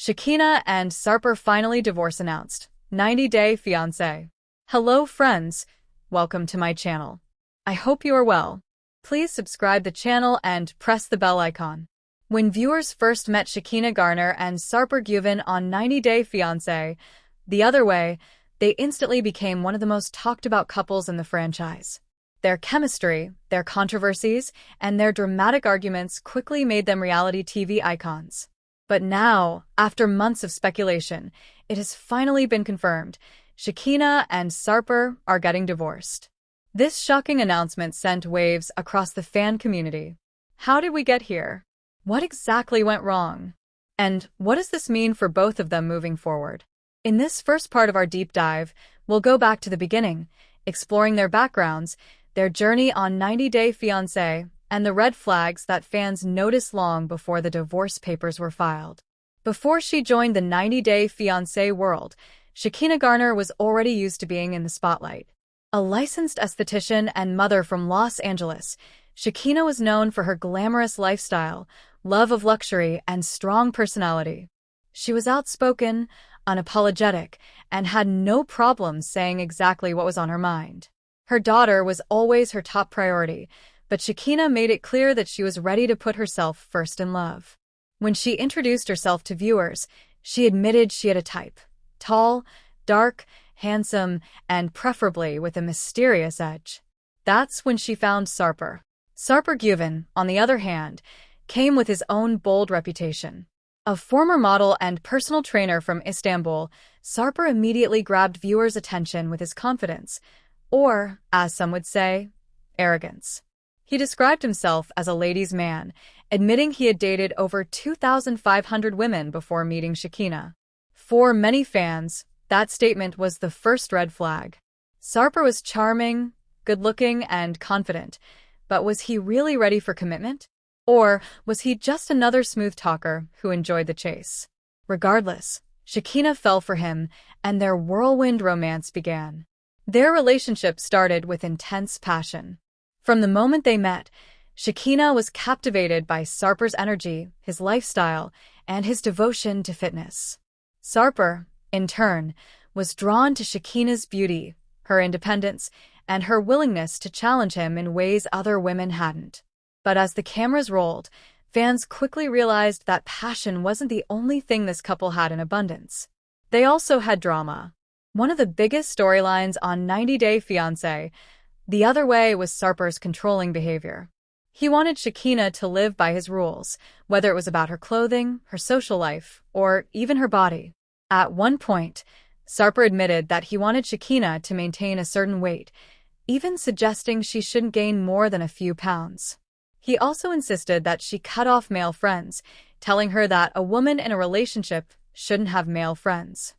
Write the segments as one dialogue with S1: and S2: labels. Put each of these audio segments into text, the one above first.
S1: Shekinah and Sarper finally divorce announced. 90-day fiancé. Hello friends, welcome to my channel. I hope you are well. Please subscribe the channel and press the bell icon. When viewers first met Shekinah Garner and Sarper Guven on 90-day fiancé, the other way, they instantly became one of the most talked about couples in the franchise. Their chemistry, their controversies, and their dramatic arguments quickly made them reality TV icons. But now, after months of speculation, it has finally been confirmed. Shekinah and Sarper are getting divorced. This shocking announcement sent waves across the fan community. How did we get here? What exactly went wrong? And what does this mean for both of them moving forward? In this first part of our deep dive, we'll go back to the beginning, exploring their backgrounds, their journey on 90-day fiancé, and the red flags that fans noticed long before the divorce papers were filed. Before she joined the 90-day fiancé world, Shekinah Garner was already used to being in the spotlight. A licensed esthetician and mother from Los Angeles, Shekinah was known for her glamorous lifestyle, love of luxury, and strong personality. She was outspoken, unapologetic, and had no problem saying exactly what was on her mind. Her daughter was always her top priority, but Shekinah made it clear that she was ready to put herself first in love. When she introduced herself to viewers, she admitted she had a type: tall, dark, handsome, and preferably with a mysterious edge. That's when she found Sarper. Sarper Guven, on the other hand, came with his own bold reputation. A former model and personal trainer from Istanbul, Sarper immediately grabbed viewers' attention with his confidence, or, as some would say, arrogance. He described himself as a ladies' man, admitting he had dated over 2,500 women before meeting Shekinah. For many fans, that statement was the first red flag. Sarper was charming, good-looking, and confident, but was he really ready for commitment? Or was he just another smooth talker who enjoyed the chase? Regardless, Shekinah fell for him, and their whirlwind romance began. Their relationship started with intense passion. From the moment they met, Shekinah was captivated by Sarper's energy, his lifestyle, and his devotion to fitness. Sarper, in turn, was drawn to Shekinah's beauty, her independence, and her willingness to challenge him in ways other women hadn't. But as the cameras rolled, fans quickly realized that passion wasn't the only thing this couple had in abundance. They also had drama. One of the biggest storylines on 90-day fiancé, the other way, was Sarper's controlling behavior. He wanted Shekinah to live by his rules, whether it was about her clothing, her social life, or even her body. At one point, Sarper admitted that he wanted Shekinah to maintain a certain weight, even suggesting she shouldn't gain more than a few pounds. He also insisted that she cut off male friends, telling her that a woman in a relationship shouldn't have male friends.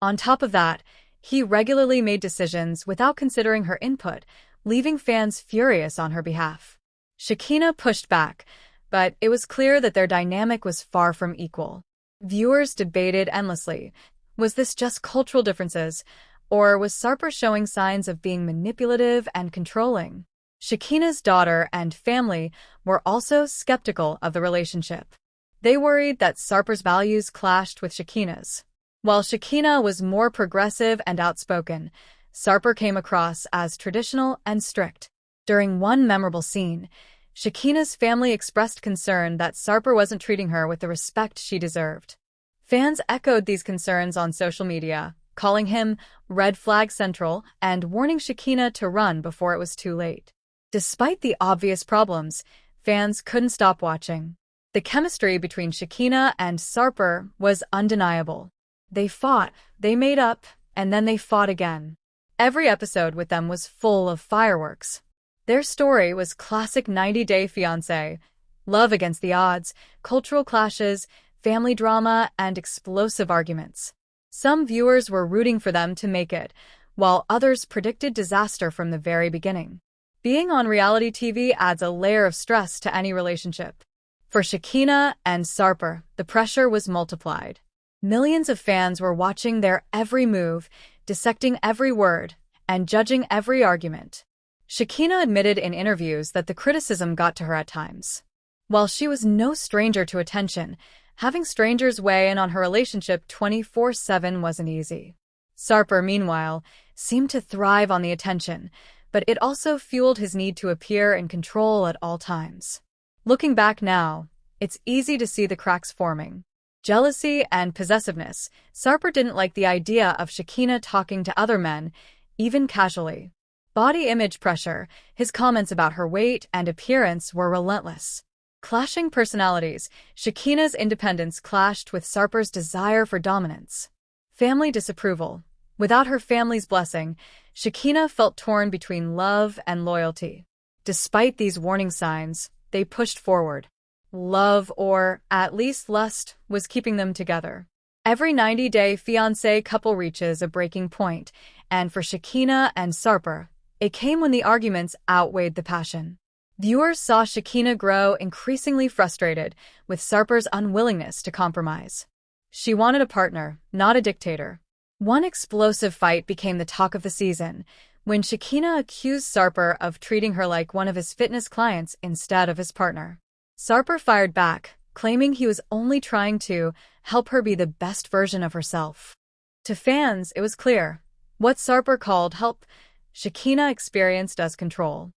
S1: On top of that, he regularly made decisions without considering her input, leaving fans furious on her behalf. Shekinah pushed back, but it was clear that their dynamic was far from equal. Viewers debated endlessly. Was this just cultural differences, or was Sarper showing signs of being manipulative and controlling? Shekinah's daughter and family were also skeptical of the relationship. They worried that Sarper's values clashed with Shekinah's. While Shekinah was more progressive and outspoken, Sarper came across as traditional and strict. During one memorable scene, Shekinah's family expressed concern that Sarper wasn't treating her with the respect she deserved. Fans echoed these concerns on social media, calling him Red Flag Central and warning Shekinah to run before it was too late. Despite the obvious problems, fans couldn't stop watching. The chemistry between Shekinah and Sarper was undeniable. They fought, they made up, and then they fought again. Every episode with them was full of fireworks. Their story was classic 90-day fiancé: love against the odds, cultural clashes, family drama, and explosive arguments. Some viewers were rooting for them to make it, while others predicted disaster from the very beginning. Being on reality TV adds a layer of stress to any relationship. For Shekinah and Sarper, the pressure was multiplied. Millions of fans were watching their every move, dissecting every word, and judging every argument. Shekinah admitted in interviews that the criticism got to her at times. While she was no stranger to attention, Having strangers weigh in on her relationship 24/7 wasn't easy. Sarper, meanwhile, seemed to thrive on the attention, but it also fueled his need to appear in control at all times. Looking back now, it's easy to see the cracks forming. Jealousy and possessiveness. Sarper didn't like the idea of Shekinah talking to other men, even casually. Body image pressure. His comments about her weight and appearance were relentless. Clashing personalities. Shekinah's independence clashed with Sarper's desire for dominance. Family disapproval. Without her family's blessing, Shekinah felt torn between love and loyalty. Despite these warning signs, they pushed forward. Love, or at least lust, was keeping them together. Every 90-day fiancé couple reaches a breaking point, and for Shekinah and Sarper, it came when the arguments outweighed the passion. Viewers saw Shekinah grow increasingly frustrated with Sarper's unwillingness to compromise. She wanted a partner, not a dictator. One explosive fight became the talk of the season, when Shekinah accused Sarper of treating her like one of his fitness clients instead of his partner. Sarper fired back, claiming he was only trying to help her be the best version of herself. To fans, it was clear. What Sarper called help, Shekinah experienced as control.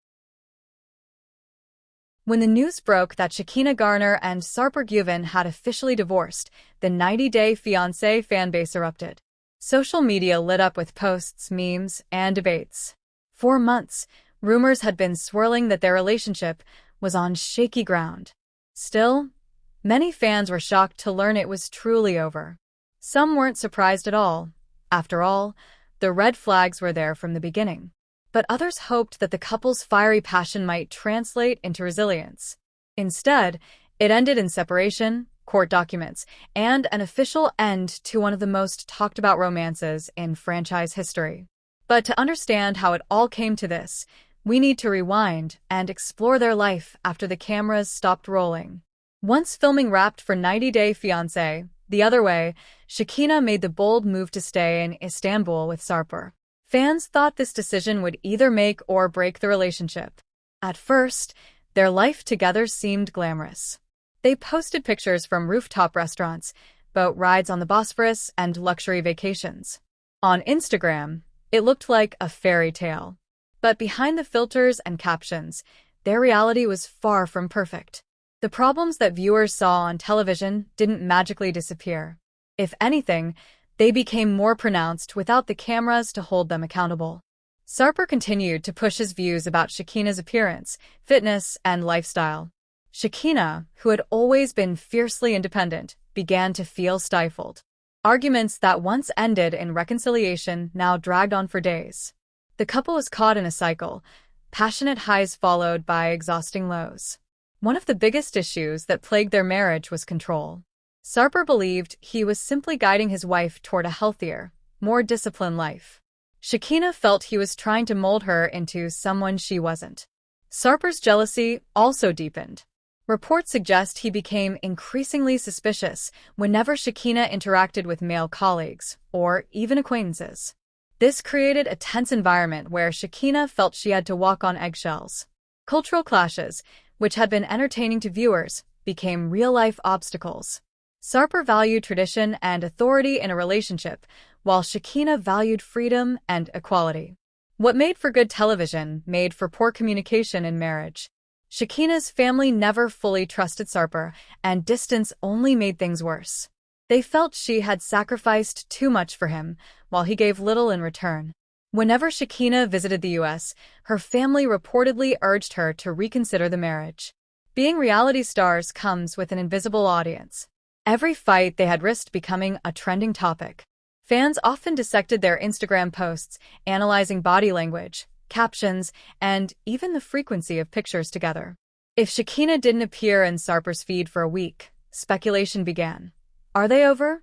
S1: When the news broke that Shekinah Garner and Sarper Guven had officially divorced, the 90-day fiancé fanbase erupted. Social media lit up with posts, memes, and debates. For months, rumors had been swirling that their relationship was on shaky ground. Still, many fans were shocked to learn it was truly over. Some weren't surprised at all. After all, the red flags were there from the beginning. But others hoped that the couple's fiery passion might translate into resilience. Instead, it ended in separation, court documents, and an official end to one of the most talked-about romances in franchise history. But to understand how it all came to this, we need to rewind and explore their life after the cameras stopped rolling. Once filming wrapped for 90-Day Fiancé, the other way, Shekinah made the bold move to stay in Istanbul with Sarper. Fans thought this decision would either make or break the relationship. At first, their life together seemed glamorous. They posted pictures from rooftop restaurants, boat rides on the Bosphorus, and luxury vacations. On Instagram, it looked like a fairy tale. But behind the filters and captions, their reality was far from perfect. The problems that viewers saw on television didn't magically disappear. If anything, they became more pronounced without the cameras to hold them accountable. Sarper continued to push his views about Shekinah's appearance, fitness, and lifestyle. Shekinah, who had always been fiercely independent, began to feel stifled. Arguments that once ended in reconciliation now dragged on for days. The couple was caught in a cycle, passionate highs followed by exhausting lows. One of the biggest issues that plagued their marriage was control. Sarper believed he was simply guiding his wife toward a healthier, more disciplined life. Shekinah felt he was trying to mold her into someone she wasn't. Sarper's jealousy also deepened. Reports suggest he became increasingly suspicious whenever Shekinah interacted with male colleagues, or even acquaintances. This created a tense environment where Shekinah felt she had to walk on eggshells. Cultural clashes, which had been entertaining to viewers, became real-life obstacles. Sarper valued tradition and authority in a relationship, while Shekinah valued freedom and equality. What made for good television made for poor communication in marriage. Shekinah's family never fully trusted Sarper, and distance only made things worse. They felt she had sacrificed too much for him, while he gave little in return. Whenever Shekinah visited the U.S., her family reportedly urged her to reconsider the marriage. Being reality stars comes with an invisible audience. Every fight they had risked becoming a trending topic. Fans often dissected their Instagram posts, analyzing body language, captions, and even the frequency of pictures together. If Shekinah didn't appear in Sarper's feed for a week, speculation began. Are they over?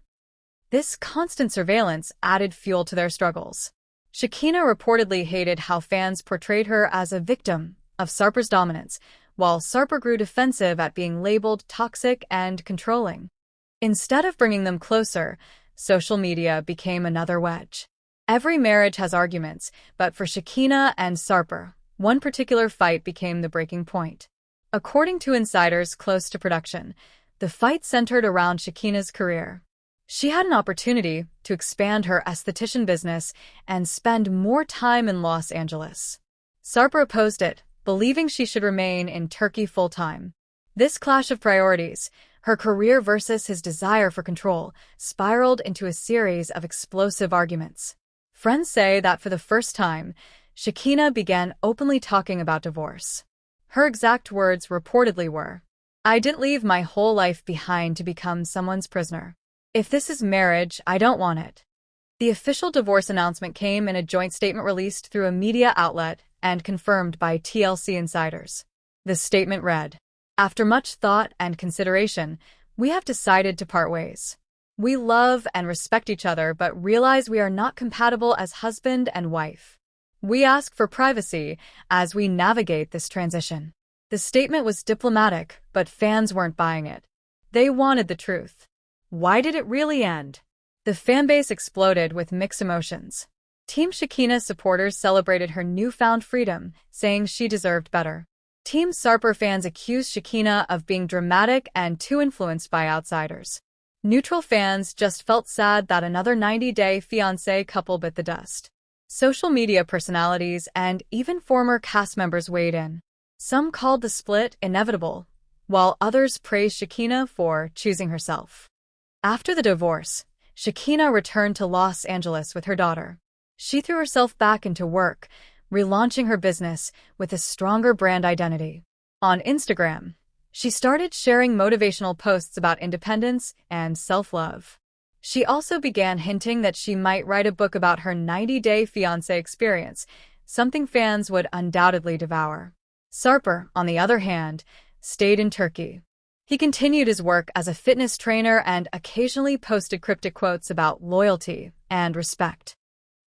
S1: This constant surveillance added fuel to their struggles. Shekinah reportedly hated how fans portrayed her as a victim of Sarper's dominance, while Sarper grew defensive at being labeled toxic and controlling. Instead of bringing them closer, social media became another wedge. Every marriage has arguments, but for Shekinah and Sarper, one particular fight became the breaking point. According to insiders close to production, The fight centered around Shekinah's career. She had an opportunity to expand her esthetician business and spend more time in Los Angeles. Sarper opposed it, believing she should remain in Turkey full-time. This clash of priorities, her career versus his desire for control, spiraled into a series of explosive arguments. Friends say that for the first time, Shekinah began openly talking about divorce. Her exact words reportedly were, "I didn't leave my whole life behind to become someone's prisoner. If this is marriage, I don't want it." The official divorce announcement came in a joint statement released through a media outlet and confirmed by TLC insiders. The statement read, "After much thought and consideration, we have decided to part ways. We love and respect each other but realize we are not compatible as husband and wife. We ask for privacy as we navigate this transition." The statement was diplomatic, but fans weren't buying it. They wanted the truth. Why did it really end? The fanbase exploded with mixed emotions. Team Shekinah supporters celebrated her newfound freedom, saying she deserved better. Team Sarper fans accused Shekinah of being dramatic and too influenced by outsiders. Neutral fans just felt sad that another 90-day fiancé couple bit the dust. Social media personalities and even former cast members weighed in. Some called the split inevitable, while others praised Shekinah for choosing herself. After the divorce, Shekinah returned to Los Angeles with her daughter. She threw herself back into work, relaunching her business with a stronger brand identity. On Instagram, she started sharing motivational posts about independence and self-love. She also began hinting that she might write a book about her 90-day fiancé experience, something fans would undoubtedly devour. Sarper, on the other hand, stayed in Turkey. He continued his work as a fitness trainer and occasionally posted cryptic quotes about loyalty and respect.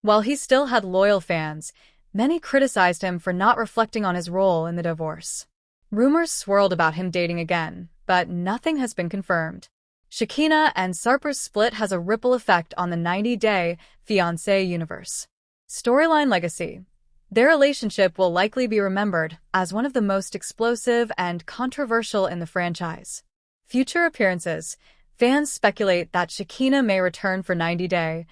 S1: While he still had loyal fans, many criticized him for not reflecting on his role in the divorce. Rumors swirled about him dating again, but nothing has been confirmed. Shekinah and Sarper's split has a ripple effect on the 90-day fiancé universe. Storyline legacy. Their relationship will likely be remembered as one of the most explosive and controversial in the franchise. Future appearances. Fans speculate that Shekinah may return for 90-day,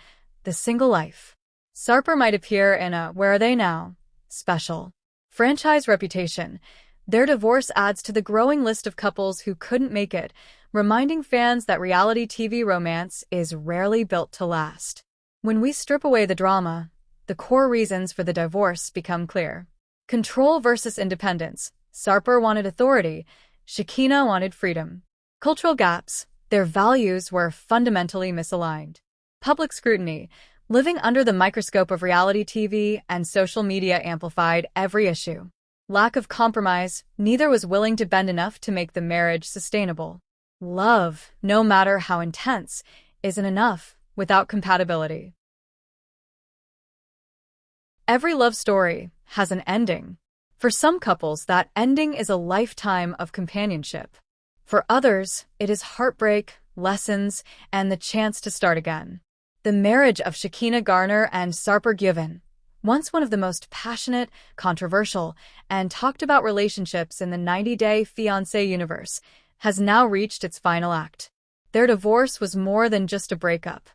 S1: The Single Life. Sarper might appear in a Where Are They Now? Special. Franchise reputation. Their divorce adds to the growing list of couples who couldn't make it, reminding fans that reality TV romance is rarely built to last. When we strip away the drama, the core reasons for the divorce become clear. Control versus independence. Sarper wanted authority, Shekinah wanted freedom. Cultural gaps. Their values were fundamentally misaligned. Public scrutiny. Living under the microscope of reality TV and social media amplified every issue. Lack of compromise. Neither was willing to bend enough to make the marriage sustainable. Love, no matter how intense, isn't enough without compatibility. Every love story has an ending. For some couples, that ending is a lifetime of companionship. For others, it is heartbreak, lessons, and the chance to start again. The marriage of Shekinah Garner and Sarper Given, once one of the most passionate, controversial, and talked about relationships in the 90-day fiancé universe, has now reached its final act. Their divorce was more than just a breakup.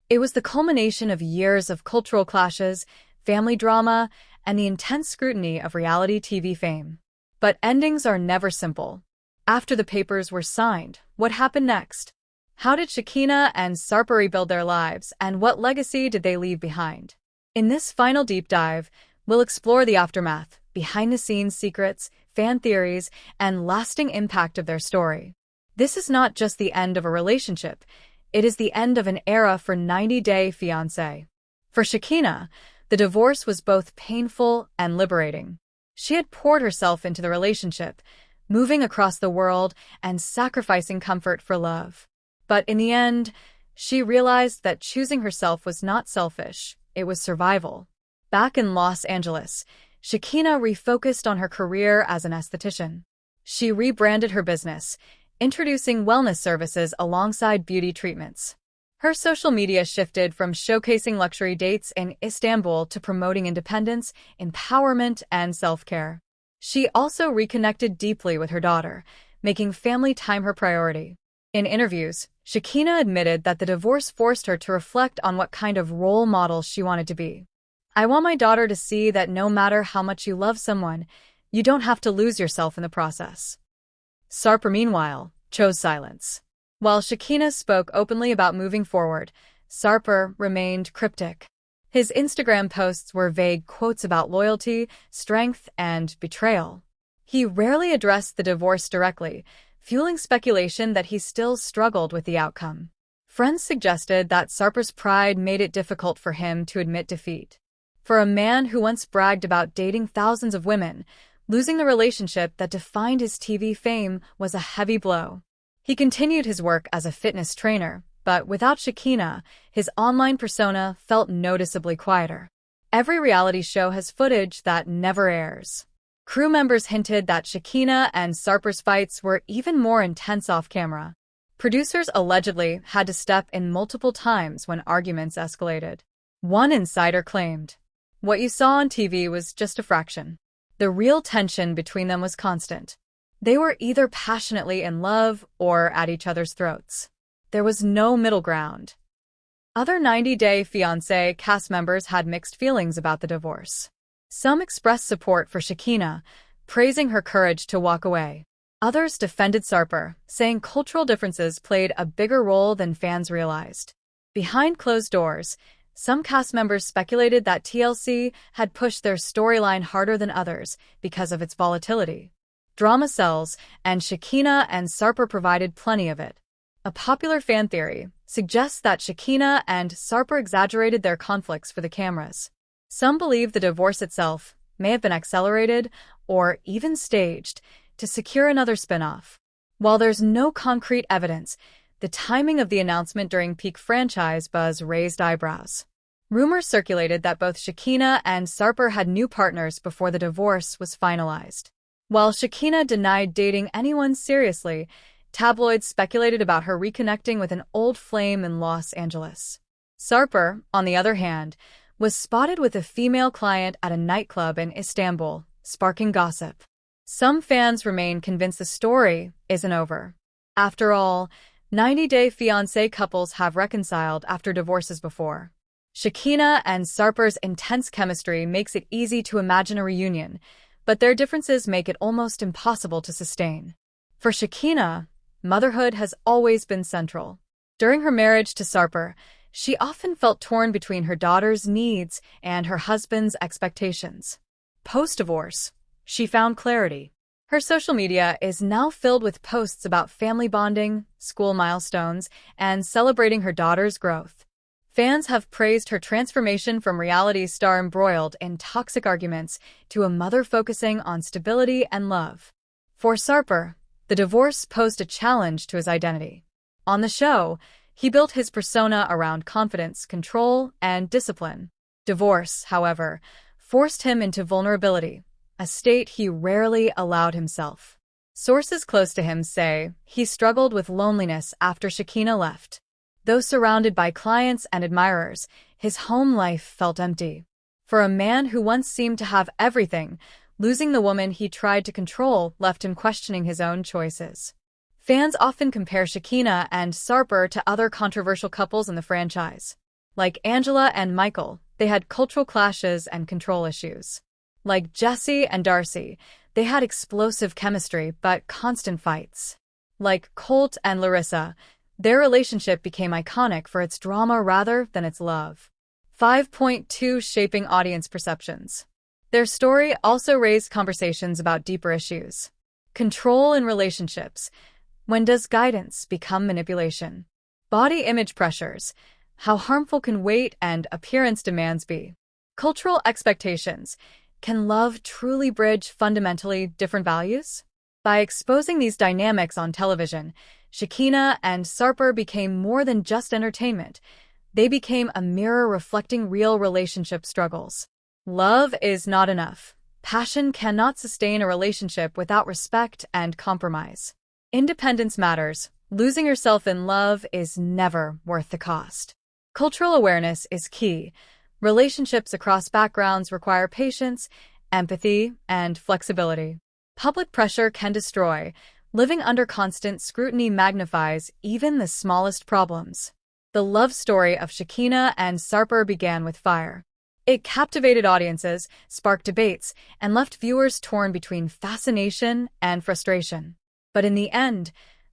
S1: It was the culmination of years of cultural clashes, family drama, and the intense scrutiny of reality TV fame. But endings are never simple. After the papers were signed, what happened next? How did Shekinah and Sarper rebuild their lives, and what legacy did they leave behind? In this final deep dive, we'll explore the aftermath, behind-the-scenes secrets, fan theories, and lasting impact of their story. This is not just the end of a relationship, it is the end of an era for 90-day fiancé. For Shekinah, the divorce was both painful and liberating. She had poured herself into the relationship, moving across the world and sacrificing comfort for love. But in the end, she realized that choosing herself was not selfish, it was survival. Back in Los Angeles, Shekinah refocused on her career as an esthetician. She rebranded her business, introducing wellness services alongside beauty treatments. Her social media shifted from showcasing luxury dates in Istanbul to promoting independence, empowerment, and self-care. She also reconnected deeply with her daughter, making family time her priority. In interviews, Shekinah admitted that the divorce forced her to reflect on what kind of role model she wanted to be. "I want my daughter to see that no matter how much you love someone, you don't have to lose yourself in the process." Sarper, meanwhile, chose silence. While Shekinah spoke openly about moving forward, Sarper remained cryptic. His Instagram posts were vague quotes about loyalty, strength, and betrayal. He rarely addressed the divorce directly, fueling speculation that he still struggled with the outcome. Friends suggested that Sarper's pride made it difficult for him to admit defeat. For a man who once bragged about dating thousands of women, losing the relationship that defined his TV fame was a heavy blow. He continued his work as a fitness trainer, but without Shekinah, his online persona felt noticeably quieter. Every reality show has footage that never airs. Crew members hinted that Shekinah and Sarper's fights were even more intense off-camera. Producers allegedly had to step in multiple times when arguments escalated. One insider claimed, "What you saw on TV was just a fraction." The real tension between them was constant. They were either passionately in love or at each other's throats. There was no middle ground. Other 90 Day Fiancé cast members had mixed feelings about the divorce. Some expressed support for Shekinah, praising her courage to walk away. Others defended Sarper, saying cultural differences played a bigger role than fans realized. Behind closed doors, some cast members speculated that TLC had pushed their storyline harder than others because of its volatility. Drama sells, and Shekinah and Sarper provided plenty of it. A popular fan theory suggests that Shekinah and Sarper exaggerated their conflicts for the cameras. Some believe the divorce itself may have been accelerated or even staged to secure another spin-off. While there's no concrete evidence, the timing of the announcement during peak franchise buzz raised eyebrows. Rumors circulated that both Shekinah and Sarper had new partners before the divorce was finalized. While Shekinah denied dating anyone seriously, tabloids speculated about her reconnecting with an old flame in Los Angeles. Sarper, on the other hand, was spotted with a female client at a nightclub in Istanbul, sparking gossip. Some fans remain convinced the story isn't over. After all, 90 Day Fiancé couples have reconciled after divorces before. Shekinah and Sarper's intense chemistry makes it easy to imagine a reunion, but their differences make it almost impossible to sustain. For Shekinah, motherhood has always been central. During her marriage to Sarper, she often felt torn between her daughter's needs and her husband's expectations. Post-divorce, she found clarity. Her social media is now filled with posts about family bonding, school milestones, and celebrating her daughter's growth. Fans have praised her transformation from reality star embroiled in toxic arguments to a mother focusing on stability and love. For Sarper, the divorce posed a challenge to his identity. On the show, he built his persona around confidence, control, and discipline. Divorce, however, forced him into vulnerability, a state he rarely allowed himself. Sources close to him say he struggled with loneliness after Shekinah left. Though surrounded by clients and admirers, his home life felt empty. For a man who once seemed to have everything, losing the woman he tried to control left him questioning his own choices. Fans often compare Shekinah and Sarper to other controversial couples in the franchise. Like Angela and Michael, they had cultural clashes and control issues. Like Jesse and Darcy, they had explosive chemistry but constant fights. Like Colt and Larissa, their relationship became iconic for its drama rather than its love. 5.2 Shaping audience perceptions. Their story also raised conversations about deeper issues. Control in relationships. When does guidance become manipulation? Body image pressures. How harmful can weight and appearance demands be? Cultural expectations. Can love truly bridge fundamentally different values? By exposing these dynamics on television, Shekinah and Sarper became more than just entertainment. They became a mirror reflecting real relationship struggles. Love is not enough. Passion cannot sustain a relationship without respect and compromise. Independence matters. Losing yourself in love is never worth the cost. Cultural awareness is key. Relationships across backgrounds require patience, empathy, and flexibility. Public pressure can destroy, Living under constant scrutiny magnifies even the smallest problems. The love story of Shekinah and Sarper began with fire. It captivated audiences, sparked debates, and left viewers torn between fascination and frustration. But in the end,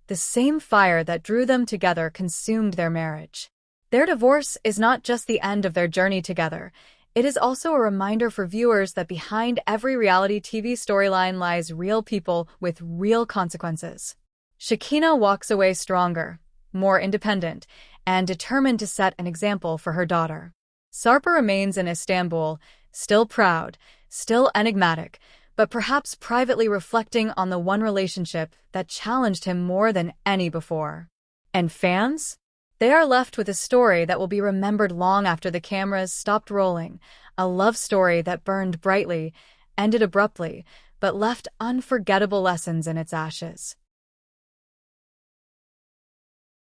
S1: the same fire that drew them together consumed their marriage. Their divorce is not just the end of their journey together. It is also a reminder for viewers that behind every reality TV storyline lies real people with real consequences. Shekinah walks away stronger, more independent, and determined to set an example for her daughter. Sarper remains in Istanbul, still proud, still enigmatic, but perhaps privately reflecting on the one relationship that challenged him more than any before. And fans? They are left with a story that will be remembered long after the cameras stopped rolling, a love story that burned brightly, ended abruptly, but left unforgettable lessons in its ashes.